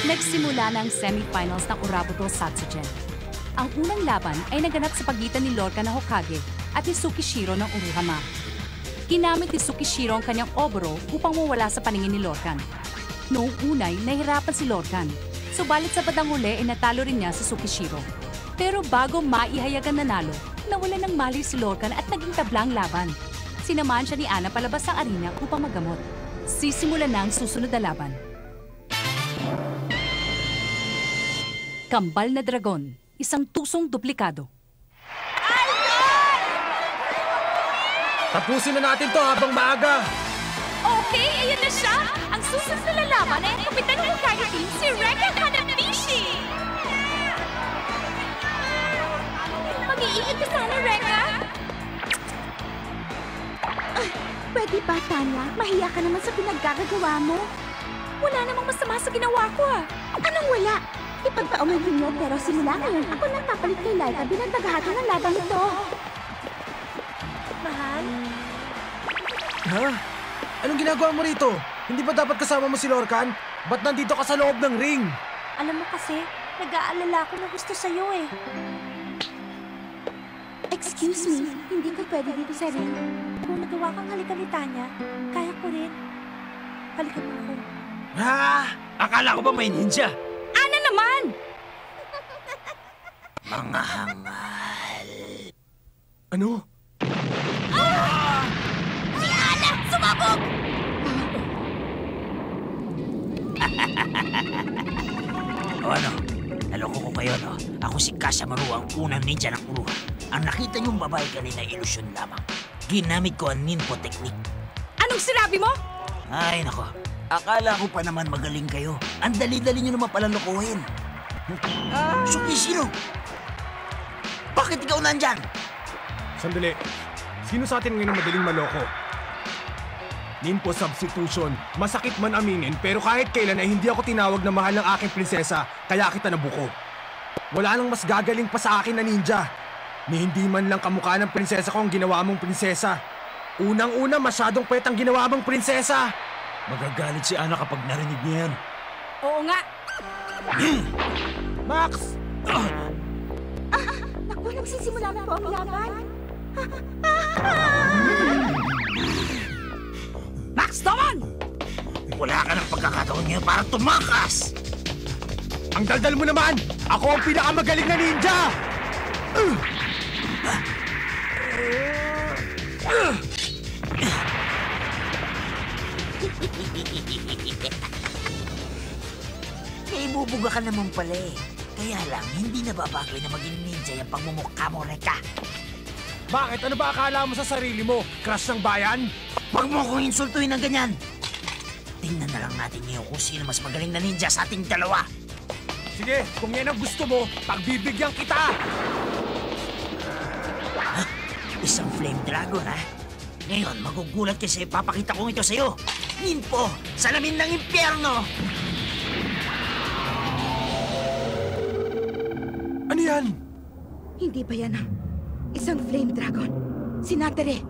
Nagsimula na ang semifinals ng Urabuto Satsujin. Ang unang laban ay naganap sa pagitan ni Lorcan na Hokage at ni Tsukishiro ng Uruhama. Ginamit ni Tsukishiro ang kanyang oboro upang mawala sa paningin ni Lorcan. Noong unay, nahirapan si Lorcan. Subalit sa bandang huli ay natalo rin niya si Tsukishiro. Pero bago maihayag ang nanalo, nawalan ng malay si Lorcan at naging tabla ang laban. Sinamahan siya ni Ana palabas ng arena upang magamot. Sisimulan na ang susunod na laban. Kambal na Dragon, isang tusong duplikado. Tapusin na natin to habang maaga. Okay, ayan na siya! Ang susunod na lalaban ay ang kapitan ng Kage Team, si Reka Hanabishi! Mag-iingat ka sana, Reka! Pwede ba, Tanya? Mahiya ka naman sa pinaggagawa mo. Wala namang masama sa ginawa ko ah! Anong wala? Ipagpauman niyo, pero simula ngayon, ako nang papalit kay Laika bilang tagahatan ng labang ito. Mahal? Ha? Anong ginagawa mo rito? Hindi ba dapat kasama mo si Lorcan? Ba't nandito ka sa loob ng ring? Alam mo kasi, nag-aalala ko na gusto sa'yo eh. Excuse me, hindi ka pwede dito sa ring. Kung nagawa kang halikan ni Tanya, kaya ko rin. Halikan mo ako. Ha? Akala ko ba may ninja? Ana naman! Mga hangal. Ano? Si Ana! Sumabog! O ano? Naloko ko kayo, no? Ako si Kasamaru, ang unang ninja ng Uruha. Ang nakita niyong babae kanina ilusyon lamang. Ginamit ko ang ninpo technique. Anong sinabi mo? Ay, nako. Akala ko pa naman magaling kayo. Ang dali-dali niyo naman pala lokohin. Tsukishiro! Bakit ikaw nandyan? Sandali. Sino sa atin ngayon ang madaling maloko? Ninpo substitution. Masakit man aminin, pero kahit kailan ay hindi ako tinawag na mahal ng aking prinsesa, kaya kita nabuko. Wala nang mas gagaling pa sa akin na ninja. Ni hindi man lang kamukha ng prinsesa ko ang ginawa mong prinsesa. Unang-una, masyadong pwet ang ginawa mong prinsesa. Magagalit si Ana kapag narinig niya yan. Oo nga. Max! Naku, nagsisimula na po ang laban. Max naman! Wala ka ng pagkakataon ngayon para tumakas! Ang daldal mo naman! Ako ang pinakamagaling na ninja! May bubuga ka naman pala eh. Kaya lang, hindi nababago na maging ninja yung pagmumukha mo, Reka. Bakit? Ano ba akala mo sa sarili mo? Crush ng bayan? Huwag mo akong insultuhin ng ganyan! Tingnan na lang natin ngayon kung sino mas magaling na ninja sa ating dalawa. Sige, kung yan ang gusto mo, pagbibigyan kita! Isang flame dragon, ha? Ngayon, magugulat kasi ipapakita kong ito sa'yo. Ninpo, salamin ng impyerno! Ano yan? Hindi ba yan ang isang flame dragon? Sinatere!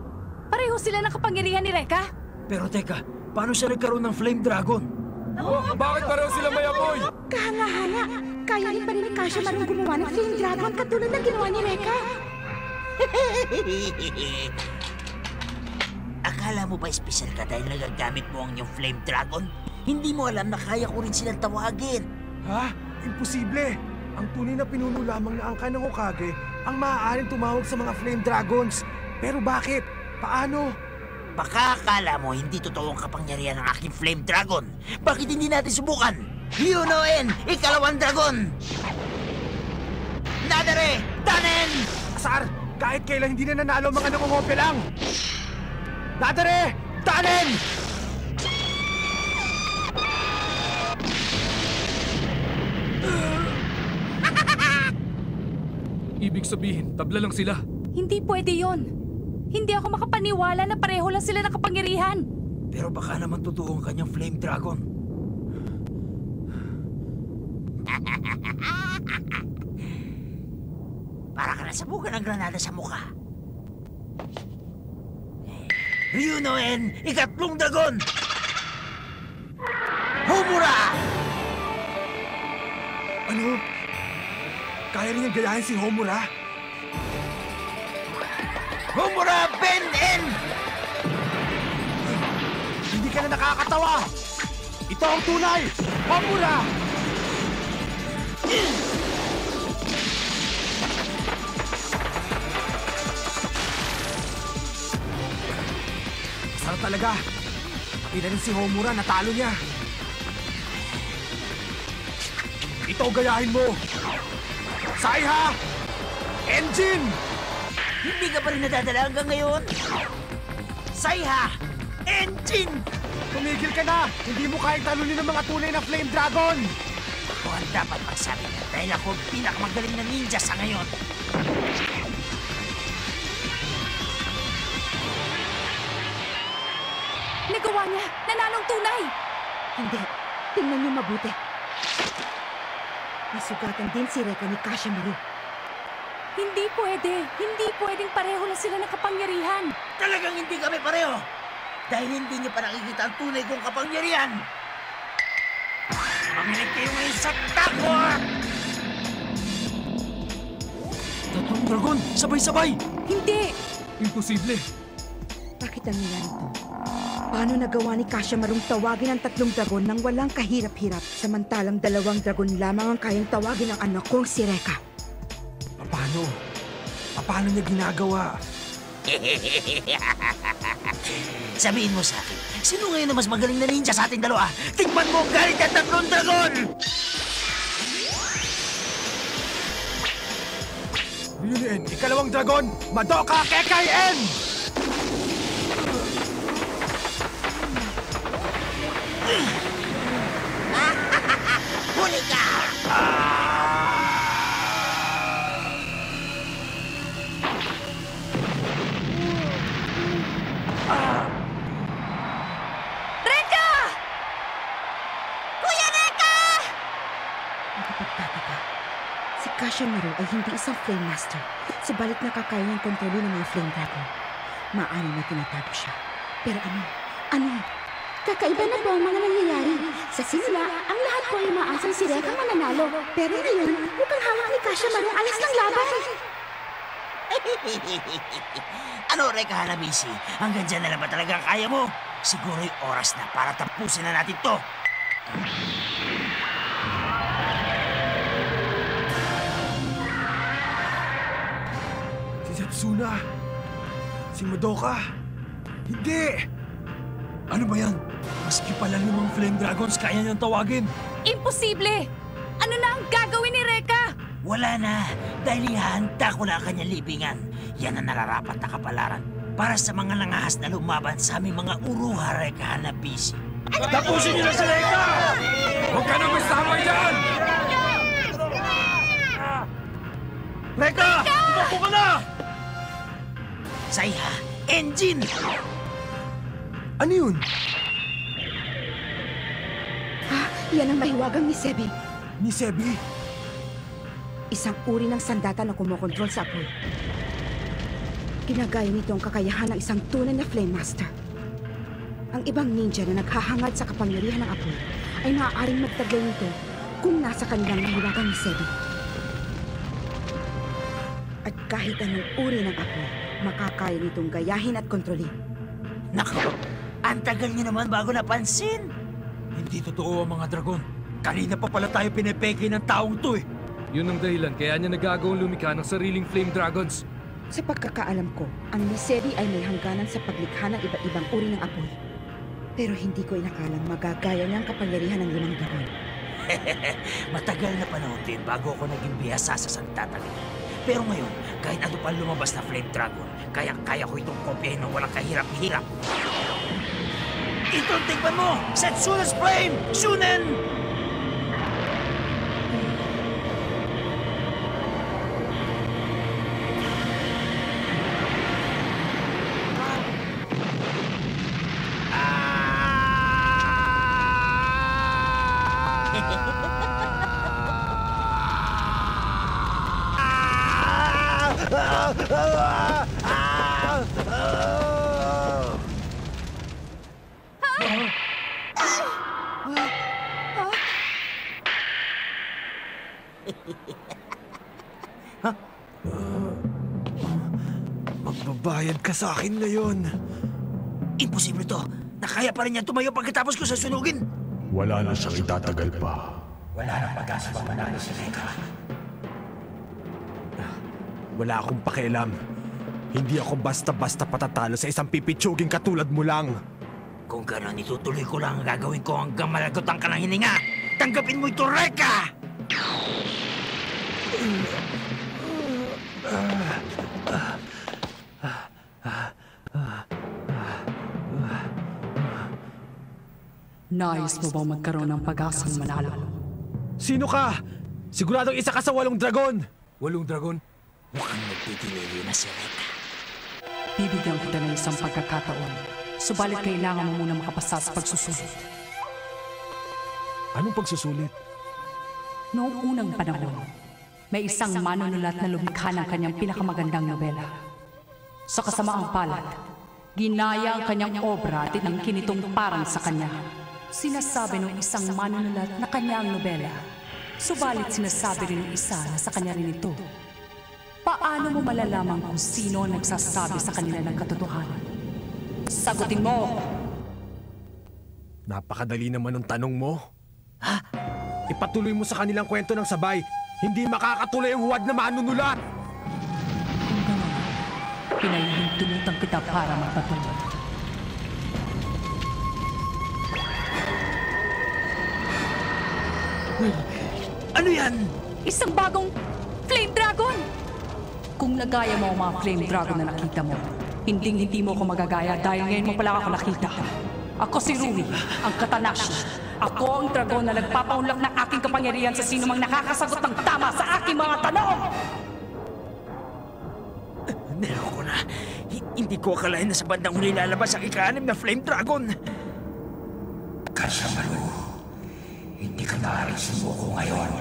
Pareho sila ng kapangyarihan ni Reka. Pero teka, paano siya nagkaroon ng flame dragon? Bakit pareho sila may apoy? Kahanga-hanga! Kaya rin pa rin ni Kasamaru gumawa ng flame dragon katulad ng ginawa ni Reka. Akala mo ba espesyal ka dahil nagagamit mo ang iyong flame dragon? Hindi mo alam na kaya ko rin silang tawagin. Ha? Imposible! Ang tunay na pinuno lamang na angkan ng Hokage ang maaaring tumawag sa mga flame dragons. Pero bakit? Paano? Baka akala mo hindi totoo ang kapangyarihan ng aking flame dragon. Bakit hindi natin subukan? Ryunoen, ikalawang dragon! Nadare, Danen! Asar! Kahit kailan hindi na nanalo mga nangungope lang! Dadare! Danen! Ibig sabihin, tabla lang sila. Hindi pwede yon. Hindi ako makapaniwala na pareho lang sila ng kapangyarihan. Pero baka naman totoo ang kanyang flame dragon. Para ka nasabugan ng granada sa mukha. Ryunoen, ikatlong dragon! Homura! Ano? Kaya rin niyang gayahin si Homura? Homura Ben N! Hindi ka na nakakatawa! Ito ang tunay! Homura! Masarap talaga. Pati na rin si Homura, natalo niya. Ito gayahin mo! Saiha! Engine! Hindi ka pa rin nadadala hanggang ngayon? Saiha! Engine! Tumigil ka na! Hindi mo kayang talunin ng mga tunay na Flame Dragon! Ako ang dapat magsabi niya dahil ako ang pinakamagaling na ninja sa ngayon. Nagawa niya! Nanalong tunay! Hindi. Tingnan niyo mabuti. Nasugatan din si Reka ni Kashamaru. Hindi pwede! Hindi pwedeng pareho na sila ng kapangyarihan! Talagang hindi kami pareho! Dahil hindi niyo pa nakikita ang tunay kong kapangyarihan! Manginig kayo ngayon sa tako! Tatlong dragon! Sabay-sabay! Hindi! Imposible! Bakit ang nangyari ito? Paano nagawa ni Kashamarung tawagin ang 3 dragon nang walang kahirap-hirap, samantalang 2 dragon lamang ang kayang tawagin ang anak kong si Reka? Paano? Paano niya ginagawa? Sabihin mo sa akin, sino ngayon na mas magaling na ninja sa ating dalawa? Tingnan mo ang galit ng 3 dragon! Ryunin, ikalawang dragon, Madoka Kekaien! Huli ka! Reka! Kuya Reka! Nakapagtataka. Si Kashamaru ay hindi isang Flame Master, subalit nakakaya niyang kontrolin ng mga Flame Dragon. Maano na tinatago siya. Pero ano? Ano? Kakaiba na po ang mga nangyayari. Sa simula, ang lahat po ay umaasang si Reka mananalo. Pero ngayon, mukhang hawak ni Kashamaru ang alas ng laban. Ano, Reka Hanabishi? Hanggang dyan na lang ba talaga ang kaya mo? Siguro yung oras na para tapusin na natin to. Si Setsuna? Si Madoka? Hindi! Ano ba yan? Maski pala limang Flame Dragons kaya niyang tawagin. Imposible! Ano na ang gagawin ni Reka? Wala na, dahil ihahanda ko na ang kanyang libingan. Yan ang nararapat na kapalaran para sa mga langahas na lumaban sa aming mga uruha, Reka Hanabishi. Tapusin niyo na si Reka! Huwag ka nang masamay dyan! Reka! Tumakbo ka na! Saiha, engine! Ano yun? Yan ang mahiwagang ni Sebi. Ni Sebi? Isang uri ng sandata na kumokontrol sa apoy. Ginagaya nito ang kakayahan ng isang tunay na Flame Master. Ang ibang ninja na naghahangad sa kapangyarihan ng apoy ay maaaring magtaglay nito kung nasa kanilang mahiwagang ni Sebi. At kahit anong uri ng apoy, makakaya nitong gayahin at kontrolin. Nako, ang tagal niyo naman bago napansin. Hindi totoo ang mga dragon. Kanina pa pala tayo pinepeke ng taong to eh. Yun ang dahilan kaya niya nagagawang lumikha ng sariling Flame Dragons. Sa pagkakaalam ko, ang Nisebi ay may hangganan sa paglikha ng iba't ibang uri ng apoy. Pero hindi ko inakalang magagaya niya ang kapangyarihan ng 5 dragon. Matagal na panahon din bago ako naging bihasa sa santatag. Pero ngayon, kahit ano pa lumabas na Flame Dragon, kaya ko itong kopyahin ng walang kahirap-hirap. Ito, tignan mo! Setsuna's Flame! Shunen! Magbabayad ka sa akin ngayon. Imposible to. Nakaya pa rin niya tumayo pagkatapos ko sasunugin. Wala na siyang itatagal pa. Wala nang pag-asa pa manalo si Reka. Wala akong pakialam. Hindi ako basta-basta patatalo sa isang pipitsuging katulad mo lang. Kung gano'n, itutuloy ko lang ang gagawin ko hanggang malagutan ka ng hininga. Tanggapin mo ito, Reka! Nais mo bang magkaroon ng pag-asang manalo? Sino ka? Siguradong isa ka sa 8 dragon! 8 dragon? Mukhang nagpipili na si Reka. Bibigyan kita ng isang pagkakataon. Subalit kailangan mo muna makapasa sa pagsusulit. Anong pagsusulit? Noong unang panahon, may isang manunulat na lumikha ng kanyang pinakamagandang nobela. Sa kasamaang palad, ginaya ang kanyang obra at kinitong parang sa kanya. Sinasabi ng isang manunulat na kanya ang nobela. Subalit sinasabi rin ng isa na sa kanya rin ito. Paano mo malalaman kung sino ang nagsasabi sa kanila ng katotohanan? Sagutin mo! Napakadali naman ng tanong mo. Ha? Ipatuloy mo sa kanilang kwento ng sabay. Hindi makakatuloy ang huwad na manunulat! Kung gano'n, pinahihintulutan kita para magpatuloy. Ano yan? Isang bagong Flame Dragon! Kung nagaya mo ang mga Flame Dragon na nakita mo, hindi mo ako magagaya dahil ngayon mo pala ako nakita. Ako si Rumi, ang Katanashi. Ako ang dragon na nagpapaunlak ng aking kapangyarihan sa sino mang nakakasagot ng tama sa aking mga tanong! Niloko na. Hindi ko akalain na sa bandang huli lalabas ang ika-6 na Flame Dragon. Kasamaru, hindi ka maaaring sumuko ngayon.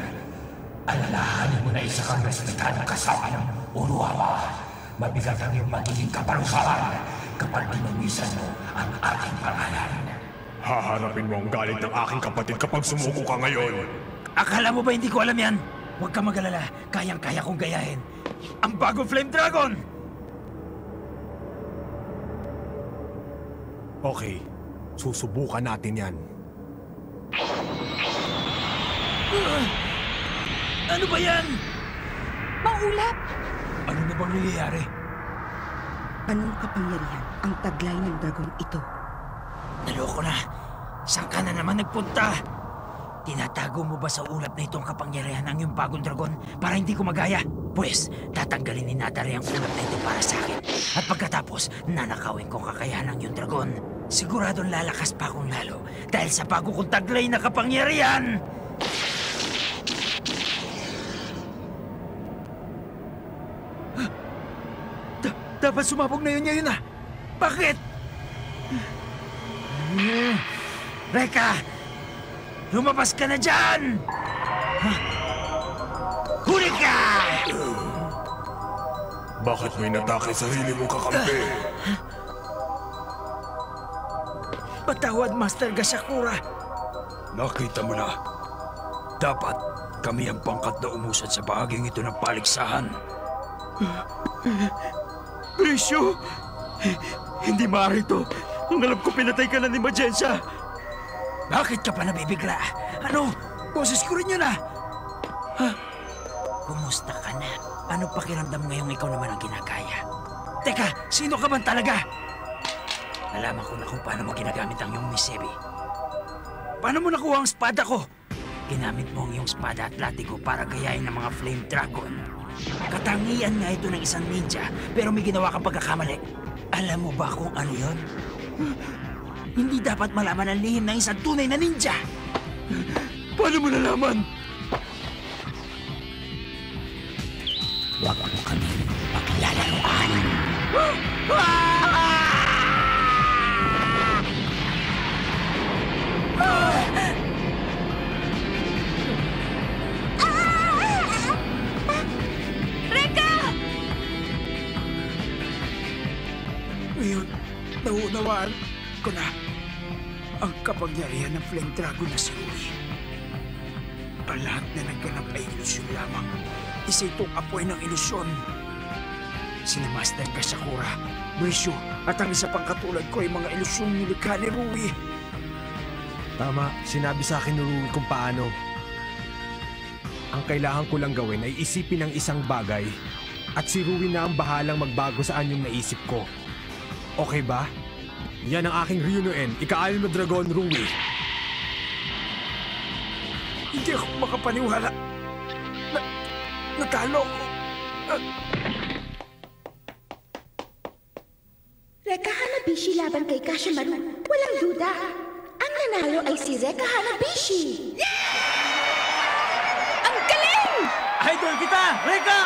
Alalahanin mo na isa kang respetadong kasama ng Uruhama. Mabigat ang iyong magiging kaparusahan kapag ginumisan mo ang ating pangalan. Haharapin mo ang galit ng aking kapatid kapag sumuko ka ngayon. Akala mo ba hindi ko alam yan? Huwag ka mag-alala. Kayang-kaya kong gayahin. Ang bagong Flame Dragon! Okay, susubukan natin yan. Ano ba yan? Maulap! Ano na bang nangyayari? Anong kapangyarihan ang taglay ng dragon ito? Naloko na. Saan ka na naman nagpunta? Tinatago mo ba sa ulap na itong kapangyarihan ng iyong bagong dragon para hindi ko magaya? Pues, tatanggalin ni Natari ang ulap na ito para sa akin. At pagkatapos, nanakawin ko ang kakayahan ng iyong dragon. Siguradong lalakas pa akong lalo dahil sa bago kong taglay na kapangyarihan! Dapat sumabog na yun ngayon ah! Bakit? Reka! Lumabas ka na dyan! Huli ka! Bakit mo inatake sarili mong kakampi? Patawad, Master Gasakura. Nakita mo na. Dapat kami ang pangkat na umusad sa bahaging ito ng paligsahan. Prisyo! Hindi maaari ito. Ang alam ko pinatay ka na ni Magensa. Bakit ka pa nabibigla? Ano? Boses ko rin yun ah! Kumusta ka na? Ano pakiramdam ngayong ikaw naman ang ginagaya? Teka, sino ka man talaga? Nalaman ko na kung paano mo ginagamit ang iyong Misebi. Paano mo nakuha ang espada ko? Ginamit mo ang iyong espada at latigo para gayahin ng mga Flame Dragon. Katangian nga ito ng isang ninja, pero may ginawa kang pagkakamali. Alam mo ba kung ano yon? Hindi dapat malaman ang lihim ng isang tunay na ninja! Paano mo nalaman? Huwag mo kami paglalaroan. Reka! Ngayon, nauunawaan ko na ang kapangyarihan ng Flame Dragon na si Rui. Ang lahat na nagganap ay ilusyon lamang. Isa itong apoy ng ilusyon. Sina Master Kasakura, Brisyo, at ang isa pang katulad ko ay mga ilusyong nilikha ni Rui. Tama, sinabi sa akin ni Rui kung paano. Ang kailangan ko lang gawin ay isipin ang isang bagay at si Rui na ang bahalang magbago sa anyong naisip ko. Okay ba? Yan ang aking Ryunoen, ika-6 na dragon, Rui. Hindi ako makapaniwala. Natalo ko. Reka Hanabishi laban kay Kashimaru. Walang duda. Ang nanalo ay si Reka Hanabishi. Ang galing! Idol kita! Reka!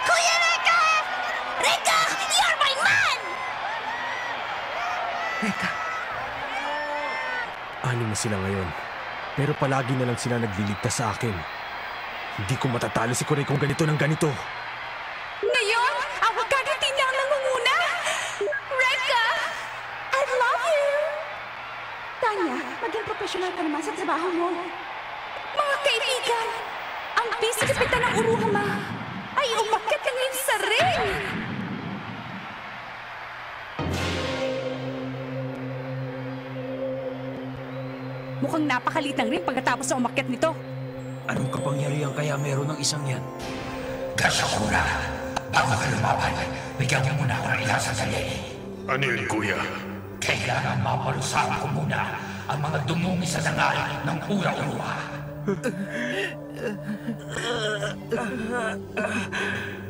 Kuya Reka! Reka, you're my man! Reka. 6 na sila ngayon. Pero palagi na lang sila nagliligtas sa akin. Hindi ko matatalo si Kurei kung ganito ng ganito. Ngayon, ang Hokage team na ang nangunguna! Reka! I love you! Tanya, maging professional ka naman sa trabaho mo. Mga kaibigan, ang vice kapitan ng Uruhama ay umakyat na ngayon sa ring! Mukhang napakalit ng ring pagkatapos na umakyat nito. Anong kapangyarihan kaya meron ng isang yan? Kasakura, bago ka lumaban, bigyan mo muna ako ng ilang sandali. Ano yun, kuya? Kailangan mapalusahan ko muna ang mga dumumi sa dangal ng ura-uruha.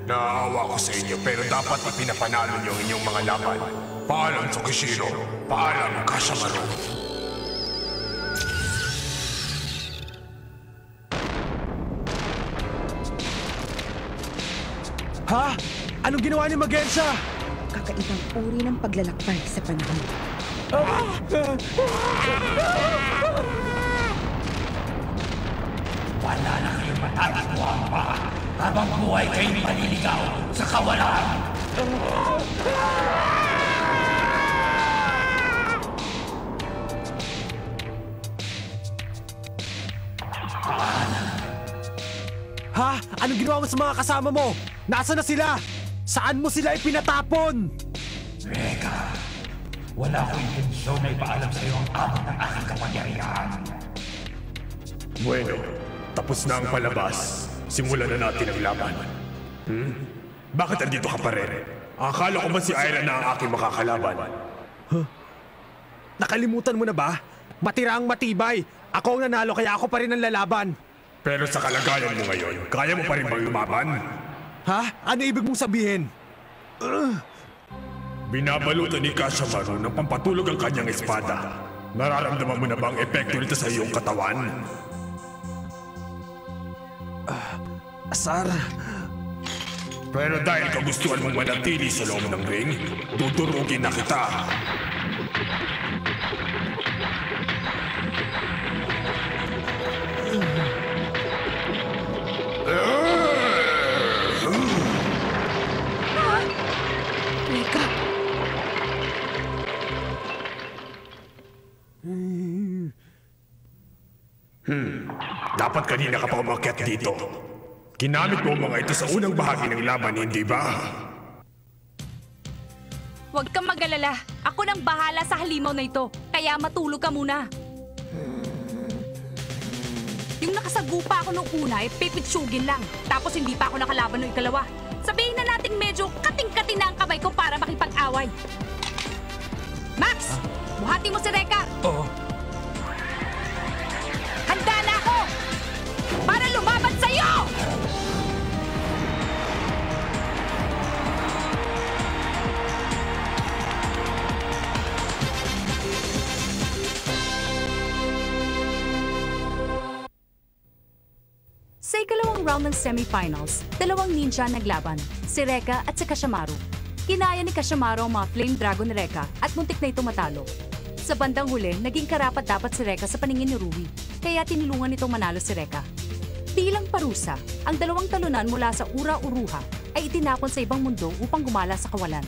Naaawa ko sa inyo pero dapat ipinapanalo niyo ang inyong mga laban. Paalam, Tsukishiro. Paalam, Kashimaru. Ha? Anong ginawa ni Magensa? Kakaibang uri ng paglalakbay sa panahon. Wala na kayong matatagpuan pa habang buhay kayo'y maliligaw sa kawalan. Ha? Anong ginawa mo sa mga kasama mo? Nasaan na sila? Saan mo sila ipinatapon? Reka, wala ko intensyon na ipaalam sa iyo ang abot ng aking kapangyarihan. Bueno, tapos na ang palabas. Simulan na natin ang laban. Bakit andito ka pa rin? Akala ko ba si Aira na ang aking makakalaban? Nakalimutan mo na ba? Matira ang matibay. Ako ang nanalo kaya ako pa rin ang lalaban. Pero sa kalagayan mo ngayon, kaya mo pa rin bang lumaban? Ha? Ano ibig mong sabihin? Binabalutan ni Kashimaru ng pampatulog ang kanyang espada. Nararamdaman mo na ba ang epekto nito sa iyong katawan? Asar. Pero dahil kagustuhan mong manatili sa loob ng ring, tuturugin na kita. Reka, Dapat kanina ka pa umakyat dito. Ginamit mo mga ito sa unang bahagi ng laban, hindi ba? Huwag kang mag-alala. Ako nang bahala sa halimaw na ito. Kaya matulog ka muna. Yung nakasagupa ako nung una, pipitsugin lang. Tapos hindi pa ako nakalaban nung ikalawa. Sabihin na natin medyo kating-kating na ang kamay ko para makipag-away. Max! Buhati mo si Reka! Oo. Handa na ako! Para lumaban sa'yo! Sa ikalawang round ng semifinals, 2 ninja naglaban, si Reka at si Kashimaru. Kinaya ni Kashimaru ang mga Flame Dragon ni Reka at muntik na ito matalo. Sa bandang huli, naging karapat dapat si Reka sa paningin ni Rui, kaya tinulungan nitong manalo si Reka. Bilang parusa, ang 2 talunan mula sa Ura-Uruha ay itinapon sa ibang mundo upang gumala sa kawalan.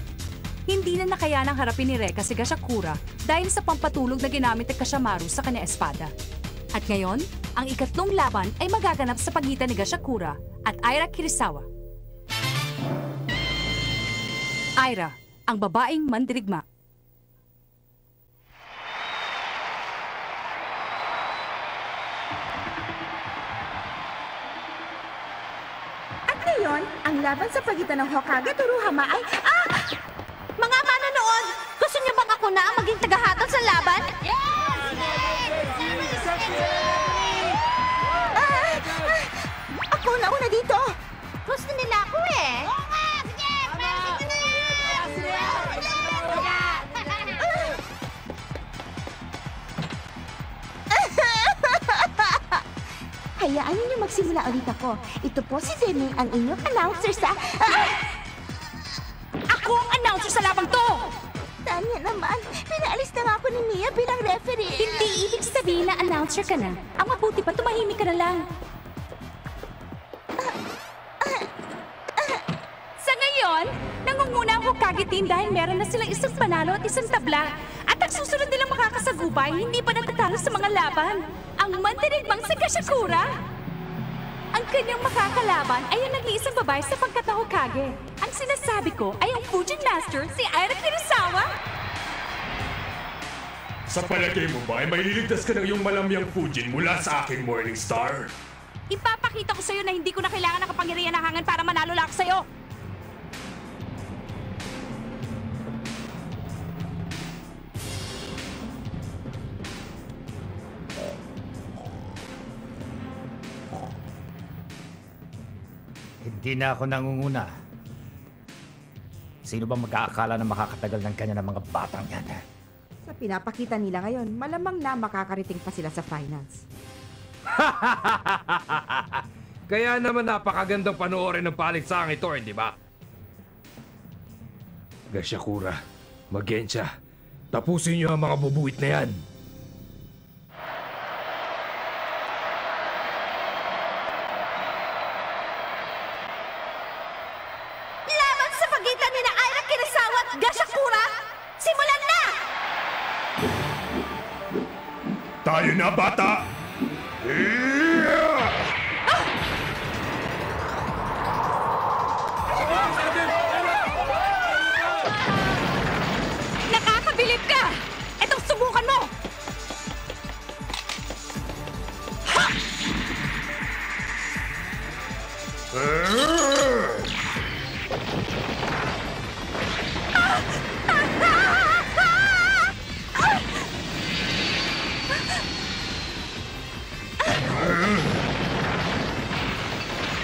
Hindi na nakayanang harapin ni Reka si Gashakura dahil sa pampatulog na ginamit ni Kashimaru sa kanya espada. At ngayon, Ang ikatlong laban ay magaganap sa pagitan ni Gashakura at Aira Kirisawa. Aira, ang babaeng mandirigma. At ngayon, ang laban sa pagitan ng Hokage at Uruhama ay... Mga manonood, gusto niyo bang ako na ang maging tagahatol sa laban? Ako na una dito! Gusto nila ako eh. Oo nga! Sige! Hayaan ninyo magsimula ulit ako. Ito po si Demi, ang inyong announcer sa... Ako ang announcer sa labang to! Tanya naman, pinaalis na nga ako ni Mia bilang referee. Hindi ibig sabihin na announcer ka na. Ang mabuti pa, tumahimik ka na lang. Sa ngayon, nangunguna ang Hokage team dahil meron na silang isang panalo at isang tabla. At ang susunod nilang makakasagubay, hindi pa natatalo sa mga laban. Ang mandirigmang si Gashakura. Ang kanyang makakalaban ay ang nag-iisang babae sa pagkat na Hokage. Ang sinasabi ko ay ang Fujin Master, si Aira Kirisawa. Sa palagay mo ba ay maliligtas ka ng iyong malamyang Fujin mula sa aking Morning Star? Ipapakita ko sa'yo na hindi ko na kailangan ng kapangyarihan ng hangin para manalo lang ako sa'yo. Hindi na ako nangunguna. Sino bang mag-aakala na makakatagal ng kanya ng mga batang yan? Sa pinapakita nila ngayon, malamang na makakariting pa sila sa finals. Kaya naman napakagandang panoorin ng paligsaang ito, hindi ba? Gashakura, Magensya, tapusin niyo ang mga bubuwit na yan. Laban sa pagitan ni na Aira Kirisawa at Gashakura, simulan na! Tayo na, bata! Yeah! Nakakabilib ka! Etong subukan mo!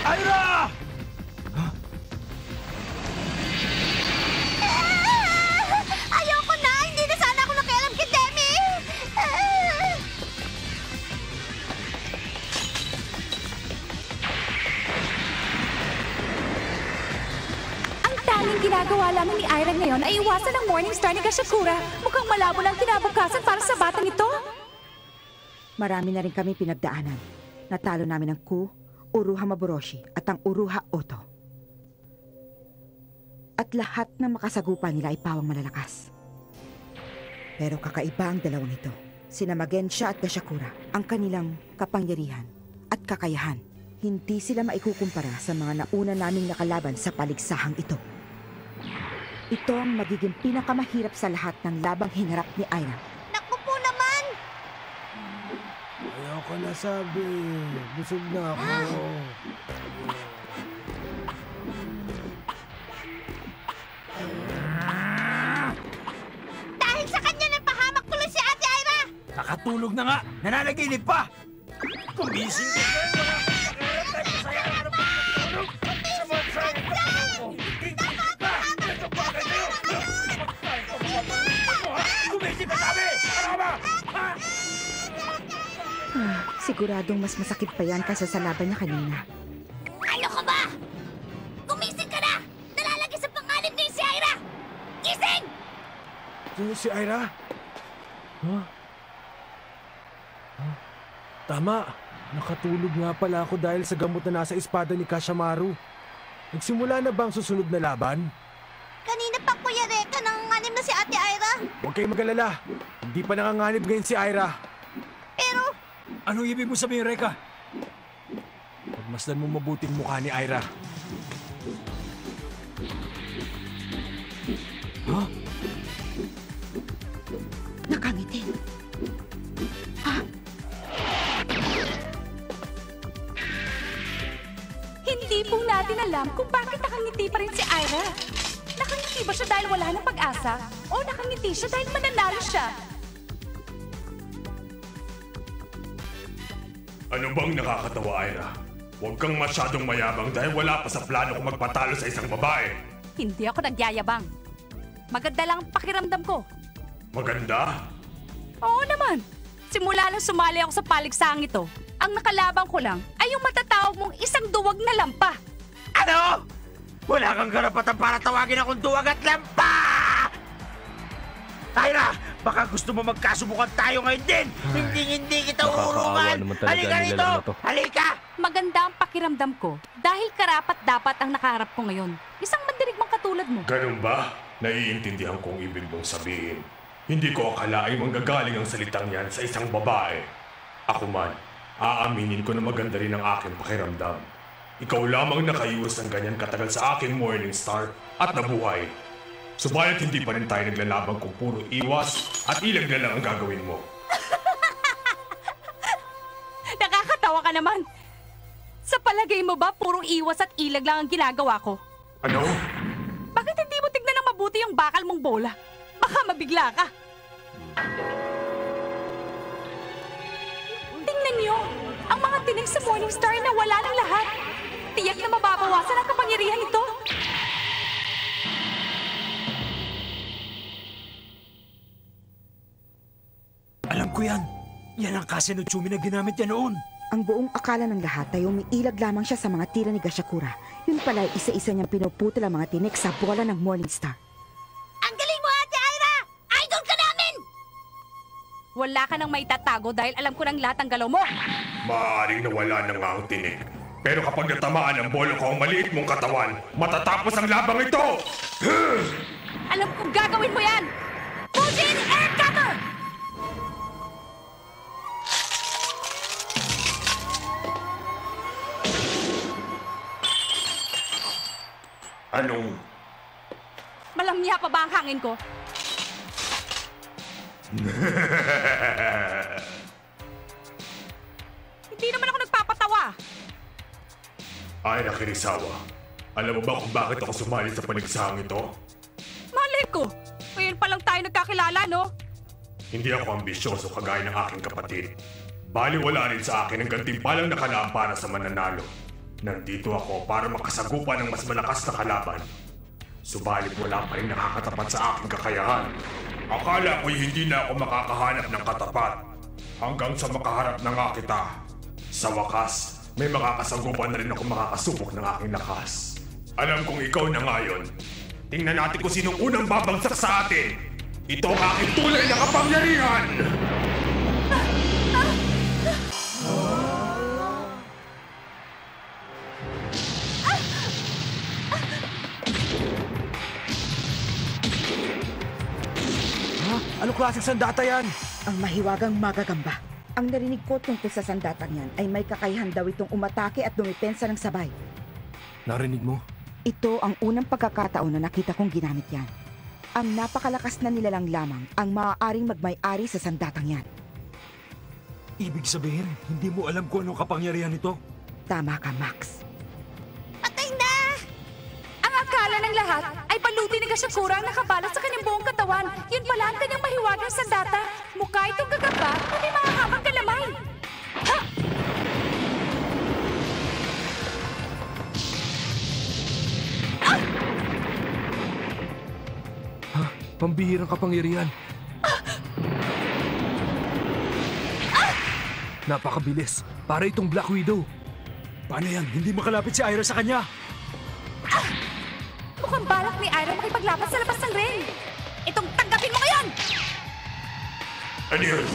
Aira! Ayoko na! Hindi na sana ako nakialam kay Demi! Ang tanging ginagawa lamang ni Aira ngayon ay iwasan ang Morning Star ni Gashakura. Mukhang malabo lang kinabukasan para sa batang ito. Marami na rin kami pinagdaanan. Natalo namin ang Ku, Uruha Maboroshi at ang Uruha Oto. At lahat ng makasagupa nila ay pawang malalakas. Pero kakaiba ang dalawang ito. Sina Magensya at Gashakura, ang kanilang kapangyarihan at kakayahan. Hindi sila maikukumpara sa mga nauna naming nakalaban sa paligsahang ito. Ito ang magiging pinakamahirap sa lahat ng labang hinarap ni Aira. Naku po naman! Ayaw ko na sabi. Busog na ako. Dahil sa kanya napahamak tuloy si Ate Aira! Kakatulog na nga! Nananaginip pa! Kumising ka! Siguradong mas masakit pa yan kaysa sa laban niya kanina. Ano ka ba? Gumising ka na! Nalalagi sa panganib ni si Aira! Gising! Sino si Aira? Huh? Tama. Nakatulog nga pala ako dahil sa gamot na nasa espada ni Kashamaru. Nagsimula na ba ang susunod na laban? Kanina pa Kuya Reka nanganganib na si Ate Aira. Huwag kayong mag-alala. Hindi pa nanganganib ngayon si Aira. Pero Anong ibig mo sabihin, Reka? Pagmasdan mo mabuting mukha ni Ira. Nakangiti. Hindi po natin alam kung bakit nakangiti pa rin si Ira. Nakangiti ba siya dahil wala ng pag-asa? O nakangiti siya dahil mananalo siya? Ano bang nakakatawa, Ira? Huwag kang masyadong mayabang dahil wala pa sa plano kong magpatalo sa isang babae. Hindi ako nagyayabang. Maganda lang ang pakiramdam ko. Maganda? Oo naman. Simula nang sumali ako sa paligsaang ito, ang nakalabang ko lang ay yung matatawag mong isang duwag na lampa. Ano? Wala kang karapatan para tawagin akong duwag at lampa! Ira, baka gusto mo magkasubukan tayo ngayon din. Hindi kita uurungan. Halika rito! Halika! Maganda ang pakiramdam ko dahil karapat-dapat ang nakaharap ko ngayon. Isang mandirigmang katulad mo. Ganun ba? Naiintindihan kong ibig mong sabihin. Hindi ko akalaing manggagaling ang salitang yan sa isang babae. Ako man, aaminin ko na maganda rin ang aking pakiramdam. Ikaw lamang nakaiwas ng ganyan katagal sa aking Morning Star at nabuhay. Subalit hindi pa rin tayo naglalaban kung puro iwas at ilag na lang ang gagawin mo. Nakakatawa ka naman. Sa palagay mo ba purong iwas at ilag lang ang ginagawa ko? Ano? Bakit hindi mo tignan ng mabuti yung bakal mong bola? Baka mabigla ka. Tingnan niyo, ang mga tinig sa Morning Star na wala ng lahat. Tiyak na mababawasan ang kapangyarihan nito. Alam ko yan. Yan ang kasi no Chumi na ginamit niya noon. Ang buong akala ng lahat ay umiilag lamang siya sa mga tira ni Gashakura. Yun pala ay isa-isa niyang pinuputol ang mga tinik sa bola ng Morning Star. Ang galing mo, Ate Ira! Idol ka namin! Wala ka nang maitatago dahil alam ko ng lahat ang galaw mo. Maaaring nawala na nga ang tinig. Pero kapag natamaan ang bola ko ang maliit mong katawan, matatapos ang labang ito! Alam kong gagawin mo yan! Fujin Air Cutter! Anong? Malamya pa ba ang hangin ko? Hindi naman ako nagpapatawa. Ay, Nakirisawa. Alam mo ba kung bakit ako sumali sa panigsahang ito? Malay ko. Ngayon pa lang tayo nagkakilala, no? Hindi ako ambisyoso kagaya ng aking kapatid. Baliwala rin sa akin ang gantimpalang nakalaan para sa mananalo. Nandito ako para makasagupan ng mas malakas na kalaban. Subalit wala pa rin nakakatapat sa aking kakayahan. Akala ko'y hindi na ako makakahanap ng katapat. Hanggang sa makaharap na nga kita. Sa wakas, may makakasagupan na rin ako makakasubok ng aking lakas. Alam kong ikaw na ngayon. Tingnan natin kung sinong unang babagsak sa atin. Ito ang aking tunay na kapangyarihan! Anong klaseng sandata yan? Ang mahiwagang magagamba. Ang narinig ko tungkol sa sandatang yan ay may kakayahan daw itong umatake at dumipensa ng sabay. Narinig mo? Ito ang unang pagkakataon na nakita kong ginamit yan. Ang napakalakas na nilalang lamang ang maaaring magmay-ari sa sandatang yan. Ibig sabihin, hindi mo alam kung anong kapangyarihan nito? Tama ka, Max. Patay na! Ang akala ng lahat ay paluti ni Gashakura ang nakabalot sa kanyang buong katawan. Yun pala ang kanyang mahiwagang sandata. Mukha itong gagamba na may mga habang kalamay. Ha! Pambihirang kapangyarihan. Napakabilis. Para itong Black Widow. Paano yan? Hindi makalapit si Ira sa kanya. Mukhang balak ni Ira makipaglaban sa labas ng ring. Itong tanggapin mo ngayon! Ano yun?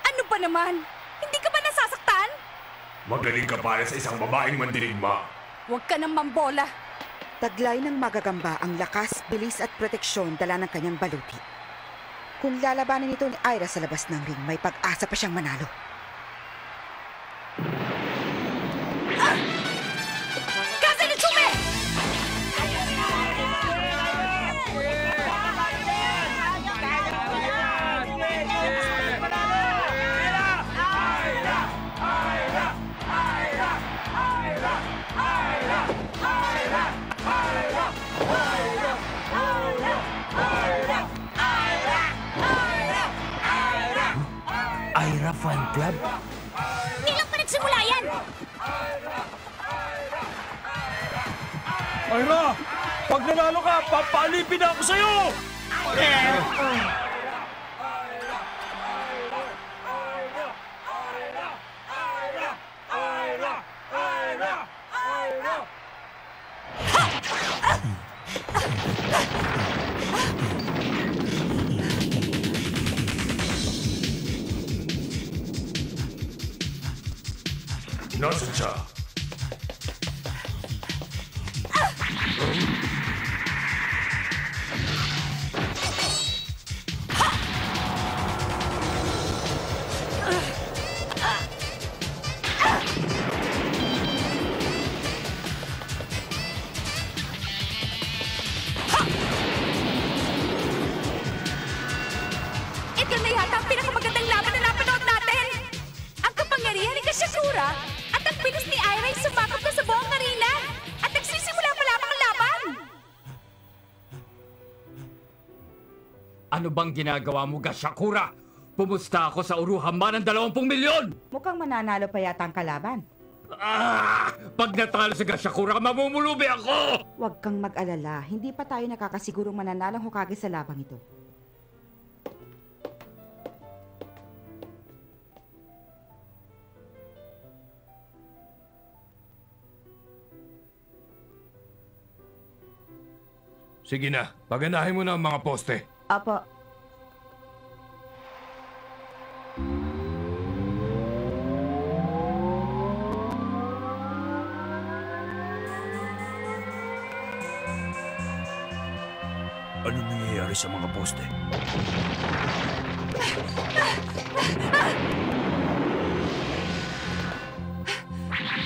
Ano ba naman? Hindi ka ba nasasaktan? Magaling ka para sa isang babaeng mandirigma. Huwag ka nang mambola. Taglay ng magagamba ang lakas, bilis at proteksyon dala ng kanyang baluti. Kung lalabanan ito ni Aira sa labas ng ring, may pag-asa pa siyang manalo. Kazay na Tsume! Aira Fan Club? Nilang pa nagsimula yan! Aira! Pag nanalo ka, papalipin ako sa'yo! Nasaan siya? Ito na yata ang pinakamagandang laban na napanood natin! Ang kapangyarihan ni Kashakura at ang bilis ni Aira ay sumakap na sa buong arena! At nagsisimula pa lamang ang laban! Ano bang ginagawa mo, Gashakura? Pumusta ako sa Uruhama ng 20 milyon! Mukhang mananalo pa yata ang kalaban. Pag natalo sa Gashakura, mamumulubi ako! Huwag kang mag-alala, hindi pa tayo nakakasigurong mananalang Hokage sa labang ito. Sige na, paganahin mo na ang mga poste. Apo. Ano nangyayari sa mga poste?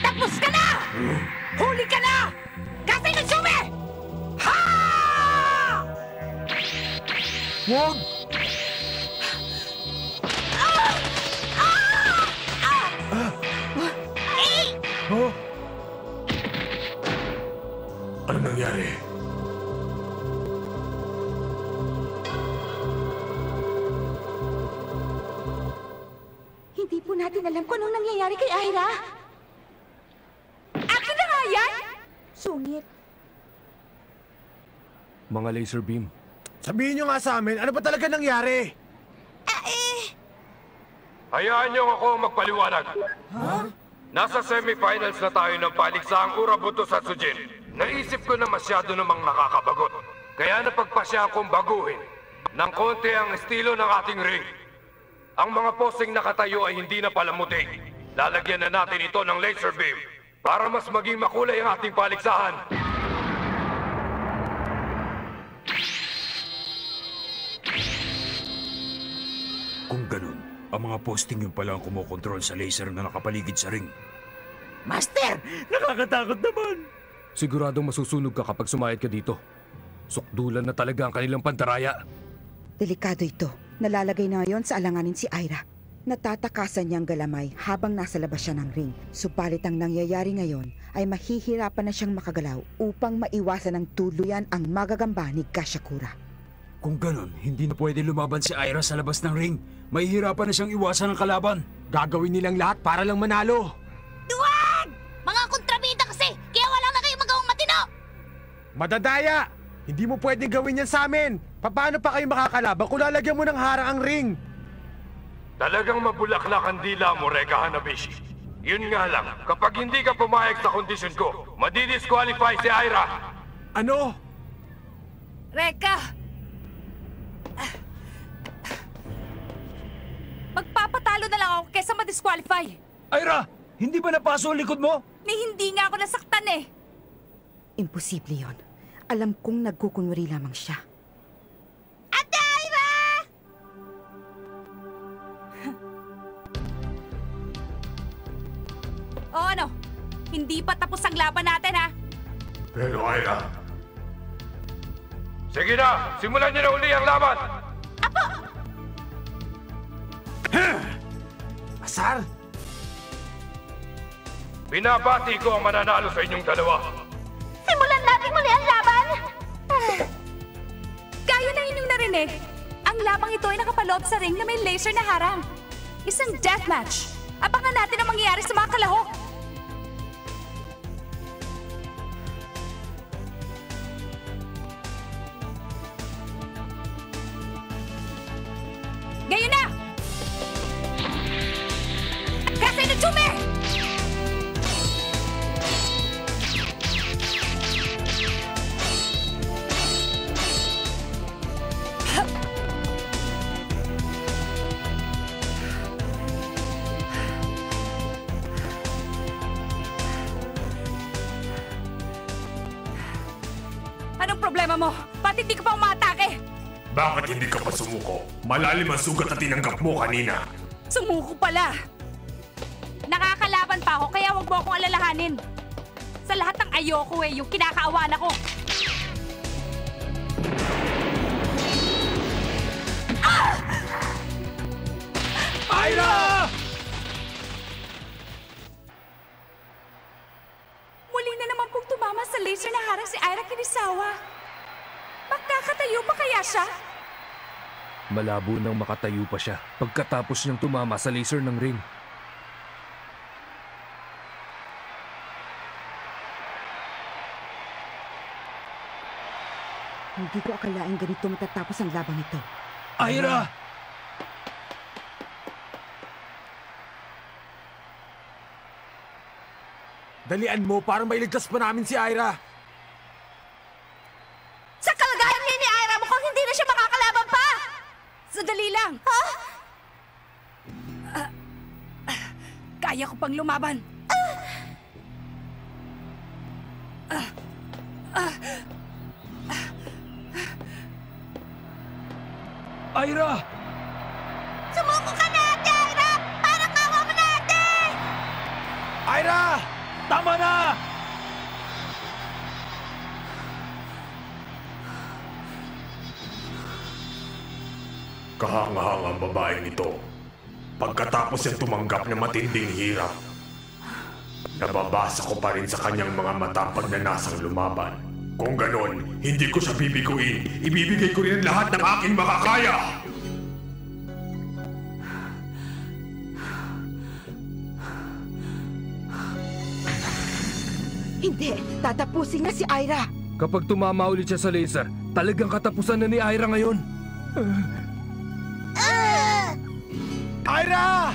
Tapos ka na! Huli ka na! Kazay na Tsume! Ha! Wag! Huh? Ano nangyari? Hindi po natin alam kung anong nangyayari kay Aira. Akin na nga yan! Sungit. Mga laser beam. Sabihin nyo nga sa amin, ano ba talaga nangyari? Hayaan niyo ako magpaliwanag. Nasa semifinals na tayo ng paligsaang Urabuto Satsujin. Naisip ko na masyado namang nakakabagot. Kaya napagpasya akong baguhin ng konti ang estilo ng ating ring. Ang mga posting nakatayo ay hindi na palamuti. Lalagyan na natin ito ng laser beam para mas maging makulay ang ating paligsahan. Kung ganun, ang mga posting yun pala ang kumokontrol sa laser na nakapaligid sa ring. Master! Nakakatakot naman! Siguradong masusunog ka kapag sumayad ka dito. Sukdulan na talaga ang kanilang pandaraya. Delikado ito. Nalalagay na ngayon sa alanganin si Aira. Natatakasan niyang galamay habang nasa labas siya ng ring. Subalit ang nangyayari ngayon ay mahihirapan na siyang makagalaw upang maiwasan ng tuluyan ang magagamba ni Kashakura. Kung ganun, hindi na pwede lumaban si Aira sa labas ng ring. Mahihirapan na siyang iwasan ang kalaban. Gagawin nilang lahat para lang manalo. Duwag! Mga kontrabida kasi! Kaya wala na kayong magawang matino! Madadaya! Hindi mo pwedeng gawin yan sa amin! Paano pa kayo makakalaban kung lalagyan mo ng harang ang ring? Talagang mabulaklak ang dila mo, Reka Hanabishi. Yun nga lang, kapag hindi ka pumayag sa kondisyon ko, madidisqualify si Aira. Ano? Reka! Magpapatalo na lang ako kesa ma-disqualify. Aira! Hindi ba napaso ang likod mo? Ni hindi nga ako nasaktan eh. Imposible yon. alam kong nagkukunwari lamang siya. Ate Ira! O ano? Hindi pa tapos ang laban natin, ha? Pero Ira, Sige na! Simulan niyo na uli ang laban! Asar! Binabati ko ang mananalo sa inyong dalawa. Simulan natin muli ang laban! Gaya na inyong narinig, ang labang ito ay nakapaloob sa ring na may laser na harang. Isang deathmatch. Abangan natin ang mangyayari sa mga kalahok. Gayon na! Kasi na Chume! Anong problema mo? Ba't hindi ka pa umatake? bakit hindi ka pa sumuko? Malalim ang sugat na tinanggap mo kanina. Sumuko pala! Nakakalaban pa ako kaya huwag mo akong alalahanin. Sa lahat ng ayoko yung kinakaawan ako. Ira! Muli na naman pong tumama sa laser na harang si Ira Kirisawa. Magkakatayo pa kaya siya? Malabo nang makatayo pa siya pagkatapos niyang tumama sa laser ng ring. Hindi ko akalaing ganito matatapos ang laban nito. Ira! Dalian mo para mailigtas pa namin si Ira. Sa kalagayan niya ni Ira, mukhang hindi na siya makakalaban pa! Sandali lang! Ha? Kaya ko pang lumaban. Ira! Sumuko ka na, Ate Ira! Para kawa mo natin! Ira! Tama na! Kahanga-hanga ang babaeng ito. Pagkatapos niyang tumanggap ng matinding hirap, nababasa ko pa rin sa kanyang mga mata pag nanasang lumaban. Kung ganon, hindi ko siya bibiguin. Ibibigay ko rin ang lahat ng aking makakaya! Hindi! Tatapusin niya si Ira! Kapag tumama ulit siya sa laser, talagang katapusan na ni Ira ngayon. Ira!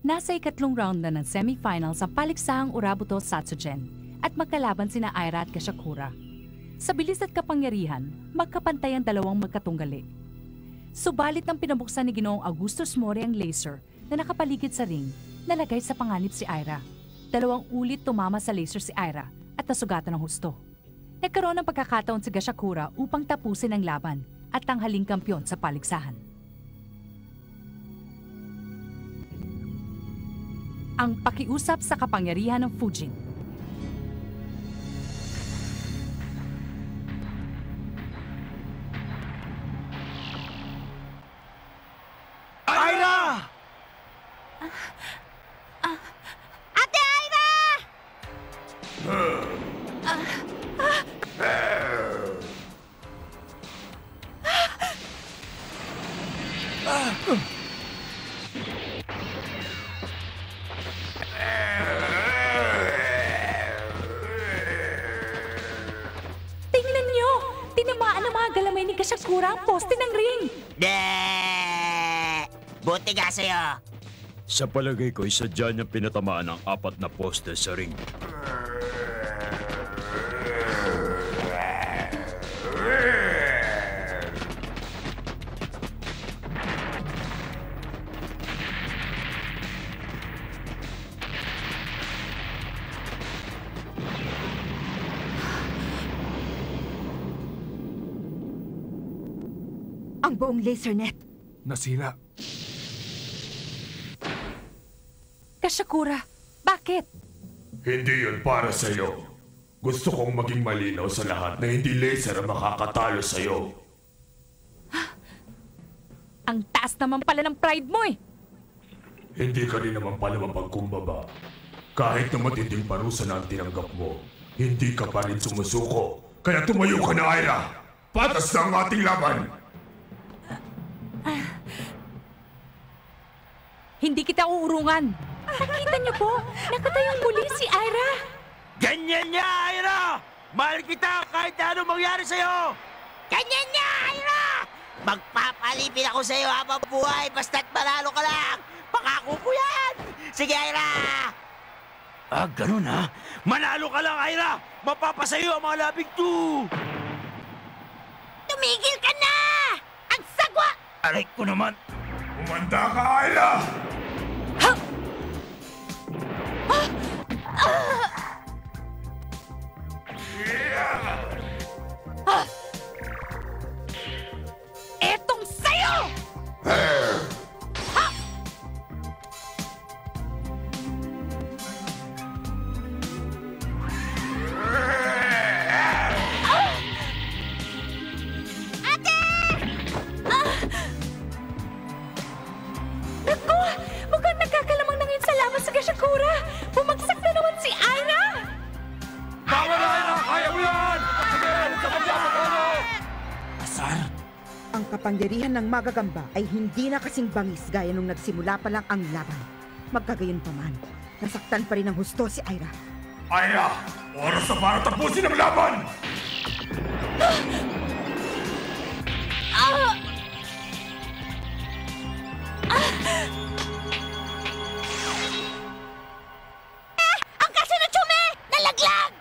Nasa ikatlong round na ng semifinals ang paliksahang Urabuto Satsugen at magkalaban sina Ira at Kashakura. Sa bilis at kapangyarihan, magkapantay ang dalawang magkatunggali. Subalit nang pinabuksan ni Ginoong Augustus Mori ang laser na nakapaligid sa ring, nalagay sa panganib si Ira. 2 ulit tumama sa laser si Ira at nasugatan ng husto. Nagkaroon ng pagkakataon si Kashakura upang tapusin ang laban at tanghaling kampyon sa paligsahan. Ang pakiusap sa kapangyarihan ng Fujin. Ira! Ate Ira! Tingnan niyo! Tinamaan ng mga galamay ni Kashakura ang poste ng ring! Buti nga sa'yo. Sa palagay ko, sadya niyang pinatamaan ang 4 na poste sa ring. Ang buong laser net. Nasira. Kashakura, bakit? Hindi yun para sa'yo. Gusto kong maging malinaw sa lahat na hindi laser ang makakatalo sa'yo. Ang taas naman pala ng pride mo eh. Hindi ka rin naman pala mapagkumbaba. Kahit na matinding parusa na ang tinanggap mo, hindi ka pa rin sumusuko. Kaya tumayo ka na, Aira! Patas na ang ating laban! Hindi kita uurungan. Nakita niyo po, nakatayong muli si Aira. Ganyan niya, Aira! Mahal kita kahit na anong mangyari sa'yo! Ganyan niya, Aira! Magpapalipin ako sa'yo habang buhay basta't manalo ka lang! Pangako ko yan! Sige, Aira! Ah, ganun ha? Manalo ka lang, Aira! Mapapasayo ang mga labing to! Tumigil ka na! Ang sagwa! Aray ko naman! Umanda ka, Aira! Etong sayo! Naku! Mukhang nagkakalamang na ngayon sa laban sa Gashakura! Bumagsak na naman si Aira! Tama na, Aira! Kaya mo yan! Sige, sa pagkakakano! Asar? Ang kapangyarihan ng magagamba ay hindi na kasing bangis gaya nung nagsimula pa lang ang laban. Magkagayon pa man, nasaktan pa rin ng husto si Aira. Aira! Oras na para tapusin ang laban! Ang kaso na Chume! Nalaglag!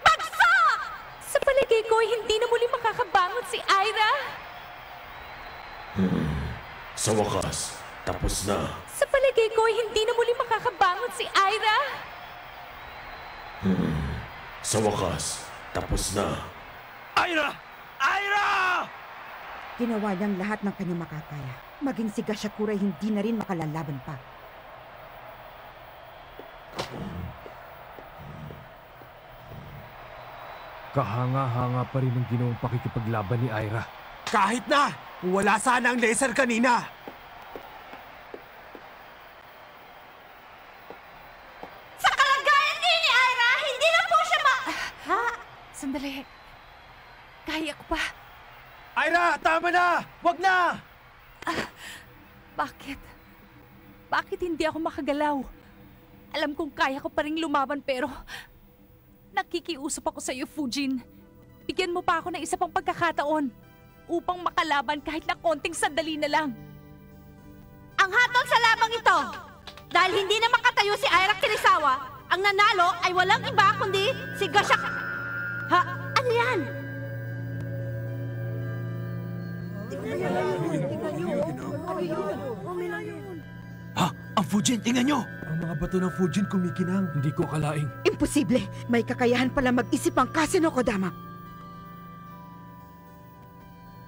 Bagsak! Sa palagay ko, hindi na muli makakabangon si Aira. Sa wakas, tapos na. Sa palagay ko, hindi na muli makakabangon si Aira. Sa wakas, tapos na. Aira! Aira! Ginawa niyang lahat ng kanyang makakaya. Maging si Gashakura ay hindi na rin makalalaban pa. Kahanga-hanga pa rin ang ginawang pakikipaglaban ni Aira. Kahit na! Wala sana ang laser kanina! Sa kalagayan din ni Aira, hindi na po siya Ha? Sandali. Kaya ko pa. Aira! Tama na! Wag na! Bakit? Bakit hindi ako makagalaw? Alam kong kaya ko pa rin lumaban pero... Nakikiusap ako sa iyo, Fujin. Bigyan mo pa ako ng isa pang pagkakataon upang makalaban kahit na konting sandali na lang. Ang hatol sa labang ito, dahil hindi na makatayo si Aira Kirisawa, ang nanalo ay walang iba kundi si Gashak... Ha? Ano yan? Ha? Ang Fujin, tingnan nyo! Ang mga bato ng Fujin kumikinang. Hindi ko akalaing. Imposible! May kakayahan pala mag-isip ang Kasino Kodama.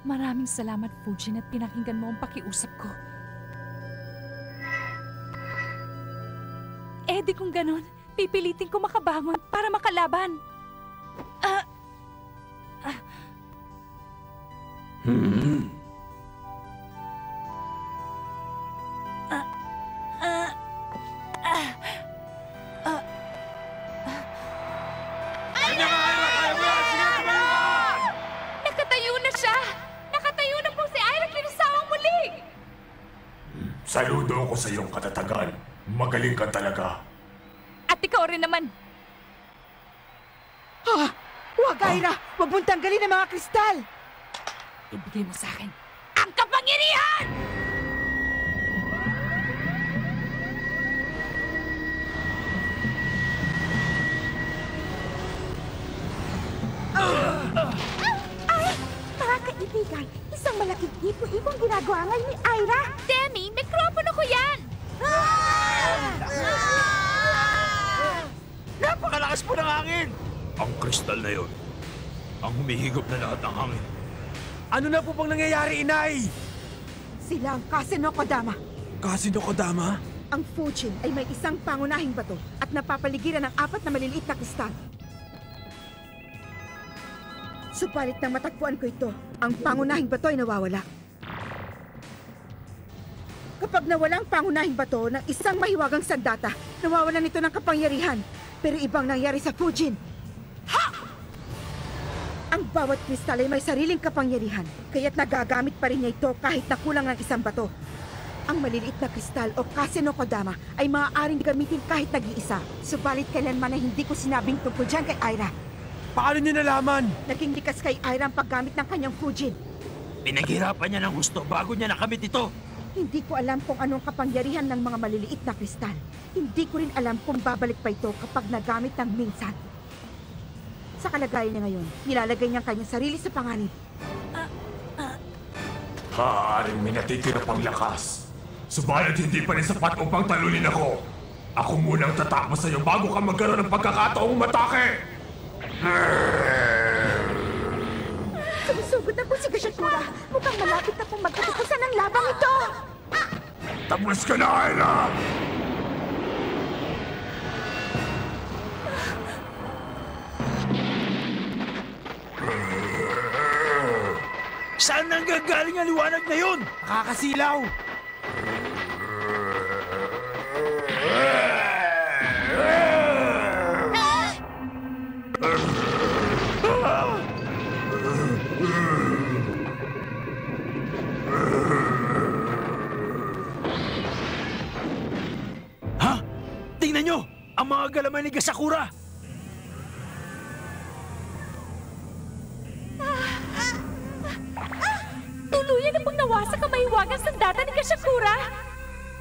Maraming salamat, Fujin, at pinakinggan mo ang pakiusap ko. Eh di kung ganun, pipilitin ko makabangon para makalaban. Nakatayo na siya! Nakatayo na po si Aira Kirisawa muli! Saludo ako sa iyong katatagan. Magaling ka talaga. At ikaw rin naman. Ha? Huwag, Aira! Huwag mong tanggalin ang mga kristal! Ibigay mo sa akin. Ang kapangyarihan! Mga kaibigan, isang malaking ipo-ipong ginagawa ngayon ni Aira. Demi, mikropono ko yan! Napakalakas po ng hangin! Ang kristal na yon, ang humihigop na lahat ng hangin. Ano na po bang nangyayari, Inay? Sila ang Kaseno Kodama. Kasino Kodama? Ang Fujin ay may isang pangunahing bato at napapaligiran ng 4 na maliliit na kristal. Subalit nang matagpuan ko ito, ang pangunahing bato ay nawawala. Kapag nawala ang pangunahing bato ng isang mahiwagang sandata, nawawalan ito ng kapangyarihan. Pero ibang nangyari sa Fujin. Ha! Ang bawat kristal ay may sariling kapangyarihan, kaya't nagagamit pa rin niya ito kahit nakulang ng isang bato. Ang maliliit na kristal o Kaseno Kodama ay maaaring gamitin kahit nag-iisa. Subalit kailanman ay hindi ko sinabing tungkol dyan kay Aira. Paano niyo nalaman? Naging likas kay Aira ang paggamit ng kanyang Fujin. Pinaghirapan niya ng gusto bago niya nakamit ito. Hindi ko alam kung anong kapangyarihan ng mga maliliit na kristal. Hindi ko rin alam kung babalik pa ito kapag nagamit ng minsan. Sa kalagayan niya ngayon, nilalagay niya ang kanyang sarili sa panganib. Haaaring may natitira pang lakas. Subalit hindi pa rin sapat upang talunin ako. Ako munang tatapos sa'yo bago ka magkaroon ng pagkakataong matake! Sumusugod na po si Gashakura. Mukhang malapit na pong magkatapusan ang labang ito. Tapos ka na, Aira! Saan nanggagaling ang liwanag na yun? Nakakasilaw! Ha? Tingnan nyo! Ang mga galaman ni Gasakura! Tuluyan na pong nawasak ang mahiwagang sandata ni Gashakura.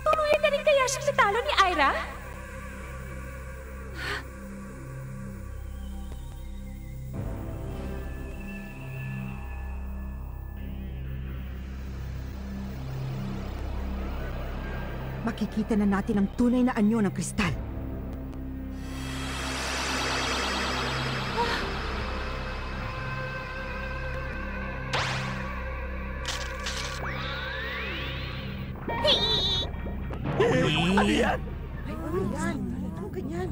Tuluyan na rin kaya siyang natalo ni Aira? Makikita na natin ang tunay na anyo ng kristal. Ano yan? Ano ganyan?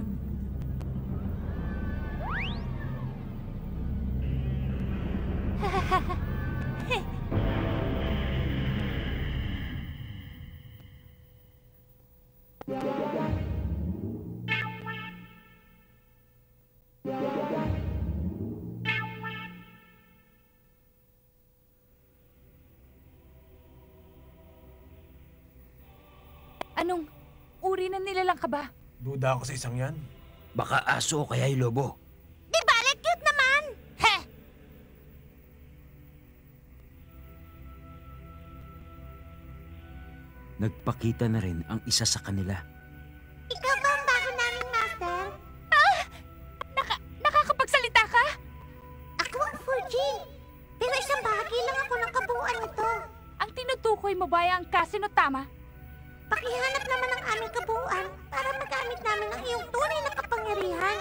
Anong uri ng nilalang ka ba? Duda ako sa isang yan. Baka aso o kaya'y lobo. Di bale, cute naman! He! Nagpakita na rin ang isa sa kanila. Ikaw ba ang bago naming master? Nakakapagsalita ka? Ako ang Fujin. Pero isang bahagi lang ako ng kabuuan nito. Ang tinutukoy mo ba ay ang Kaseno Tama? Pakihanap naman ang aming kabuuan para magamit namin ang iyong tunay na kapangyarihan.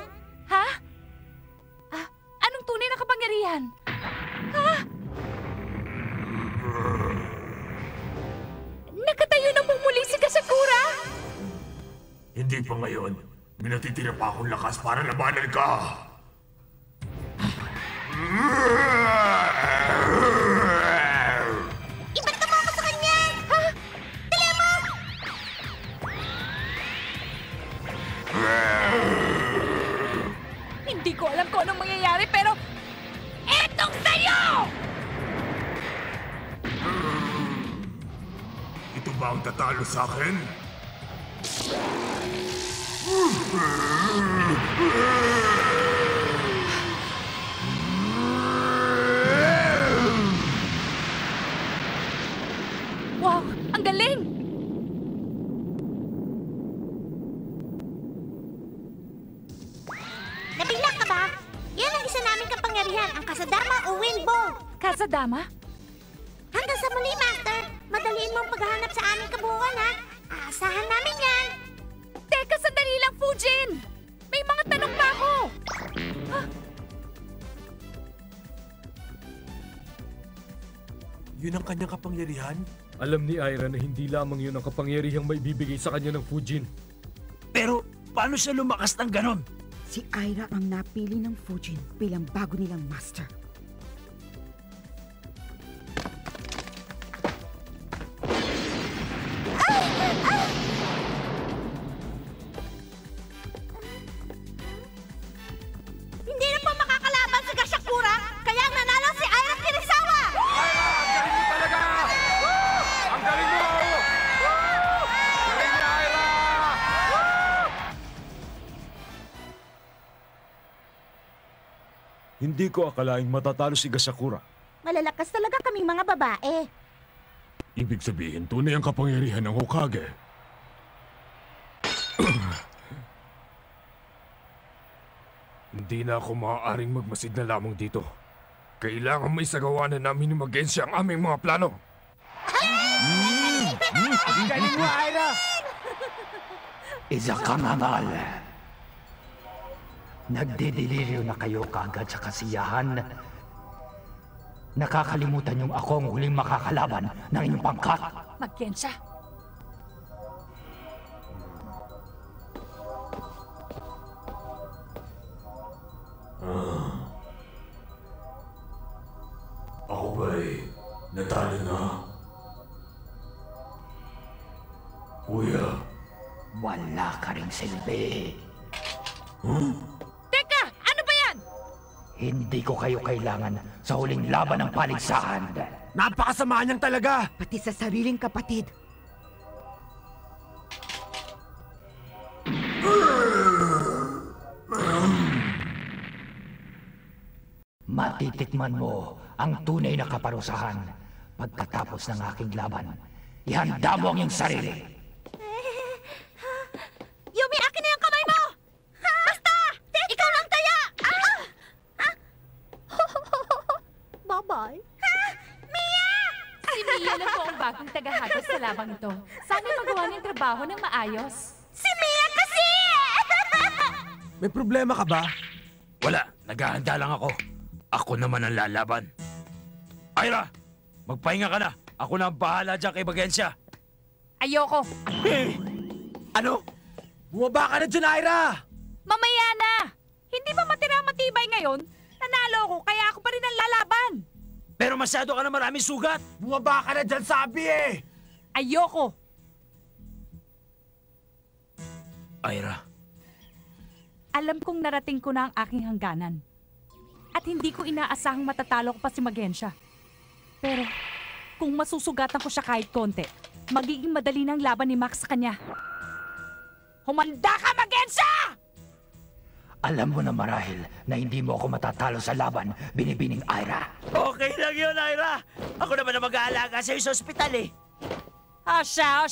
Ha? Anong tunay na kapangyarihan? Ha? Nakatayo na pong muli si Gasakura? Hindi pa ngayon. May natitira pa akong lakas para labanan ka! Ibanta mo ako sa kanya! Ha? Dali mo! Hindi ko alam kung anong mangyayari pero... Etong sa'yo! Ito ba ang tatalo sa akin? Wow! Ang galing! Nabigla ka ba? Yan ang isa naming kapangyarihan, ang Kasadama o Windball. Kasadama? Hanggang sa muli, Master. Madaliin mo ang paghahanap sa aming kabuuan, ha? Aasahan namin yan. Teka, sandali lang, Fujin! May mga tanong pa ako! Yun ang kanyang kapangyarihan? Alam ni Aira na hindi lamang yun ang kapangyarihang maibibigay sa kanya ng Fujin. Pero paano siya lumakas ng ganon? Si Aira ang napili ng Fujin bilang bago nilang master. Hindi na po makakalaban si Gashakura, kaya ang nanalo si Aira Kirisawa! Aira! Ang galing mo talaga! Ang galing mo! Galing ni Aira! Hindi ko akalaing matatalo si Gasakura. Malalakas talaga kaming mga babae. Ibig sabihin, tunay ang kapangyarihan ng Hokage. Hindi na ako maaaring magmasid na lamang dito. Kailangan may sagawa na namin ni Magensya ang aming mga plano. Ang galing mo, Aira! Isa kang angal. Nagdedelirio na kayo kaagad sa kasiyahan. Nakakalimutan yung ako ang huling makakalaban ng inyong pangkat. Magensya. Ako ba'y natalo na? Kuya, Wala ka ring silbi. Teka! Ano ba yan? Hindi ko kayo kailangan sa huling laban ng paligsahan. Napakasama niyang talaga! Pati sa sariling kapatid. Matitikman mo ang tunay na kaparusahan pagkatapos ng aking laban. Ihanda mo ang iyong sarili. Yumi, akin na yung kamay mo! Basta! Ikaw lang taya! Bye-bye. Si Mia na po ang bagong tagahagos sa labang ito. Sana magawa ng trabaho ng maayos. Si Mia kasi! May problema ka ba? Wala, naghahanda lang ako. Ako naman ang lalaban. Aira, magpahinga ka na. Ako na ang bahala dyan kay Magensya. Ayoko. Ano? Bumaba ka na dyan, Aira! Mamaya na! Hindi ba matira-matibay ngayon? Nanalo ako, kaya ako pa rin ang lalaban. Pero masyado ka na maraming sugat. Bumaba ka na dyan, sabi eh! Ayoko. Aira, Alam kong narating ko na ang aking hangganan. At hindi ko inaasahang matatalo ko pa si Magensya. Pero kung masusugatan ko siya kahit konti, magiging madali ng laban ni Max sa kanya. Humanda ka, Magensya! Alam mo na marahil na hindi mo ako matatalo sa laban, binibining Aira. Okay lang yun, Aira. Ako naman na mag-aalaga sa'yo sa ospital eh. O siya!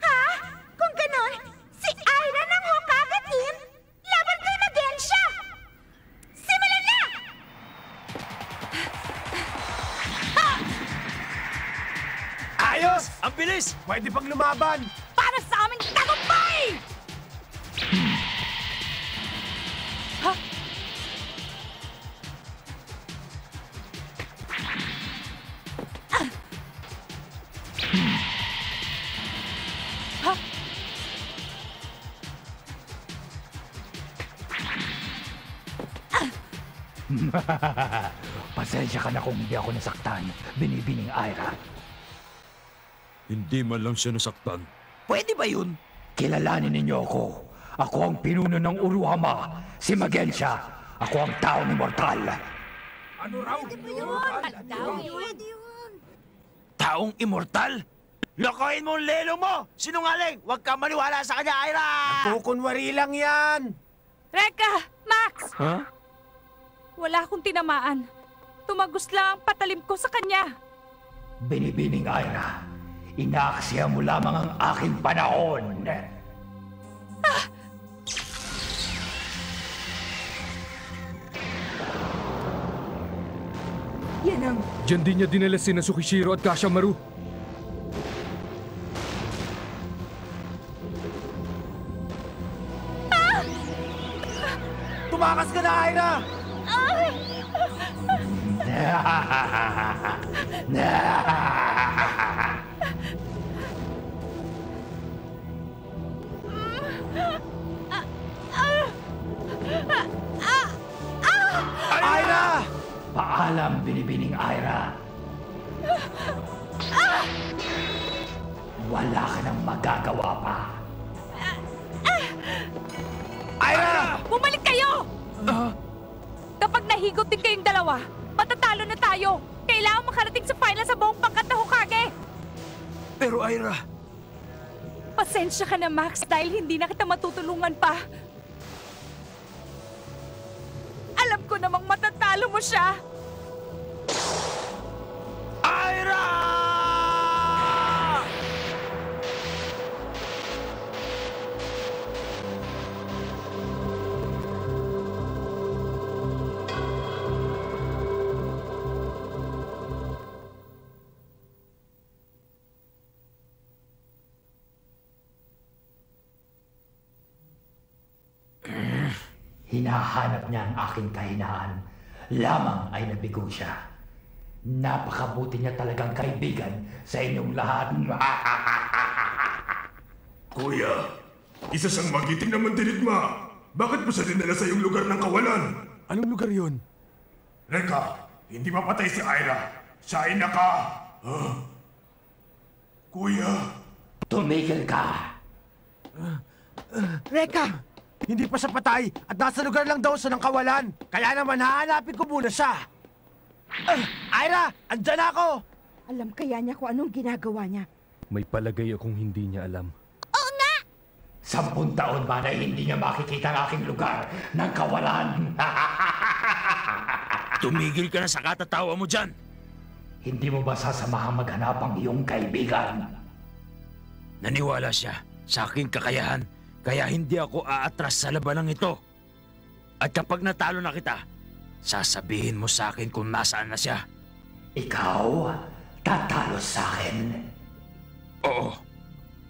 Ha? Kung ganon, si Aira ng Hokage team, laban kay Magensya! Simulan na! Ayos! ang bilis! Pwede pang lumaban! Para sa aming tagumpay! Ha? Ha? Pasensya ka na kung hindi ako nasaktan, binibining Aira. Hindi man lang siya nasaktan. Pwede ba yun? Kilalanin ninyo ako. Ako ang pinuno ng Uruhama, si Magensya. Ako ang taong immortal. Ano raw? Taong immortal? Lokohin mo ang lelo mo! Sinungaling! Huwag kang maniwala sa kanya, Aira! Kukunwari lang yan! Reka! Max! Ha? Wala akong tinamaan. Tumagos lang ang patalim ko sa kanya. Binibining Aira, inaaksiya mo lamang ang aking panahon. Yan ang... Diyan din niya dinala sina Tsukishiro at Kashamaru. Tumakas ka na, Aira! Ay! Ira! Paalam, binibining Ira. Wala ka nang magagawa pa. Ira! Bumalik kayo! Kapag nahigot din kayong dalawa, matatalo na tayo. Kailangan makarating sa final sa buong pangkat na Hokage. Pero Ira, Pasensya ka na, Max, dahil hindi na kita matutulungan pa. Alam ko namang matatalo mo siya. Ira! Hinahanap niya ang aking kahinaan. Lamang ay nabigo siya. Napakabuti niya talagang kaibigan sa inyong lahat. Kuya, isa siyang magiting na mandirigma. Bakit mo siya dinala sa iyong lugar ng kawalan? Anong lugar yun? Reka, hindi mapatay si Ira. Siya ay naka... Kuya, Tumigil ka. Reka! Hindi pa siya patay at nasa lugar lang daw siya ng kawalan. Kaya naman hahanapin ko muna siya. Ira! Andyan ako! Alam kaya niya kung anong ginagawa niya. May palagay akong hindi niya alam. 10 taon ba na hindi niya makikita ang aking lugar ng kawalan? Tumigil ka na sa katatawa mo dyan. Hindi mo ba sasamahang maghanap ang iyong kaibigan? Naniwala siya sa aking kakayahan, kaya hindi ako aatras sa labanang ito. At kapag natalo na kita, sasabihin mo sa akin kung nasaan na siya. Ikaw, tatalo sa akin. Oo.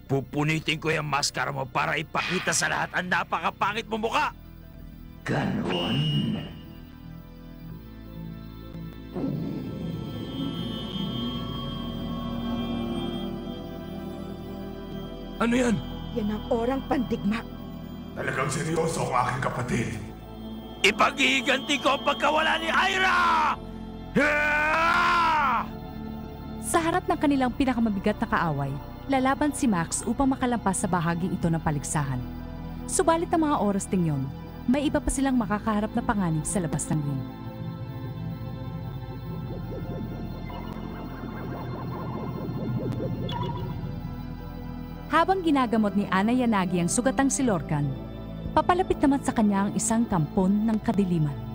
Pupunitin ko yung maskara mo para ipakita sa lahat ang napakapangit mo mukha. Ganon. Ano yan? Yan ang orang pandigma. talagang seryoso ang aking kapatid. Ipaghihiganti ko ang pagkawala ni Ira! Sa harap ng kanilang pinakamabigat na kaaway, lalaban si Max upang makalampas sa bahaging ito ng paligsahan. Subalit ang mga oras ding yon, may iba pa silang makakaharap na panganib sa labas ng ring. Habang ginagamot ni Ana Yanagi ang sugatang si Lorcan, papalapit naman sa kanya ang isang kampon ng kadiliman.